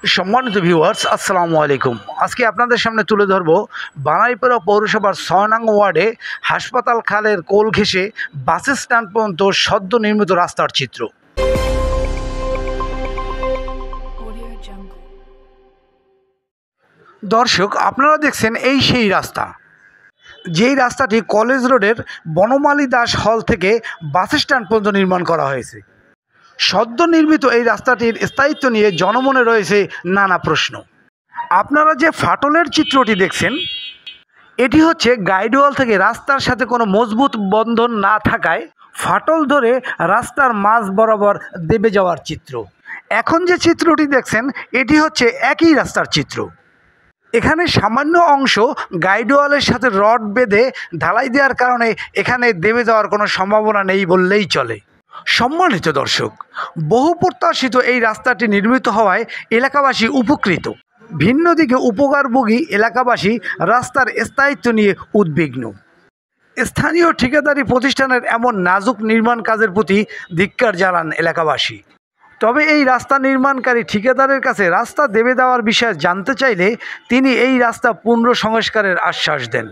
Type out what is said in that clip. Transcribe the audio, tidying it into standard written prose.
সম্মানিত ভিউয়ার্স, আসসালামু আলাইকুম। আজকে আপনাদের সামনে তুলে ধরব বানাইপাড়া পৌরসভার ৬ নং ওয়ার্ডে হাসপাতাল খালের কোল ঘেঁষে বাস স্ট্যান্ড পর্যন্ত সদ্য নির্মিত রাস্তার চিত্র। দর্শক, আপনারা দেখছেন এই সেই রাস্তা, যেই রাস্তাটি কলেজ রোডের বনমালী দাস হল থেকে বাস স্ট্যান্ড পর্যন্ত নির্মাণ করা হয়েছে। সদ্য নির্মিত এই রাস্তাটির স্থায়িত্ব নিয়ে জনমনে রয়েছে নানা প্রশ্ন। আপনারা যে ফাটলের চিত্রটি দেখছেন, এটি হচ্ছে গাইডওয়াল থেকে রাস্তার সাথে কোনো মজবুত বন্ধন না থাকায় ফাটল ধরে রাস্তার মাঝ বরাবর দেবে যাওয়ার চিত্র। এখন যে চিত্রটি দেখছেন, এটি হচ্ছে একই রাস্তার চিত্র। এখানে সামান্য অংশ গাইডওয়ালের সাথে রড বেঁধে ঢালাই দেওয়ার কারণে এখানে দেবে যাওয়ার কোনো সম্ভাবনা নেই বললেই চলে। সম্মানিত দর্শক, বহু প্রত্যাশিত এই রাস্তাটি নির্মিত হওয়ায় এলাকাবাসী উপকৃত। ভিন্ন দিকে উপকারভোগী এলাকাবাসী রাস্তার স্থায়িত্ব নিয়ে উদ্বিগ্ন। স্থানীয় ঠিকাদারি প্রতিষ্ঠানের এমন নাজুক নির্মাণ কাজের প্রতি ধিক্কার জানান এলাকাবাসী। তবে এই রাস্তা নির্মাণকারী ঠিকাদারের কাছে রাস্তা দেবে দেওয়ার বিষয়ে জানতে চাইলে তিনি এই রাস্তা পুনঃসংস্কারের আশ্বাস দেন।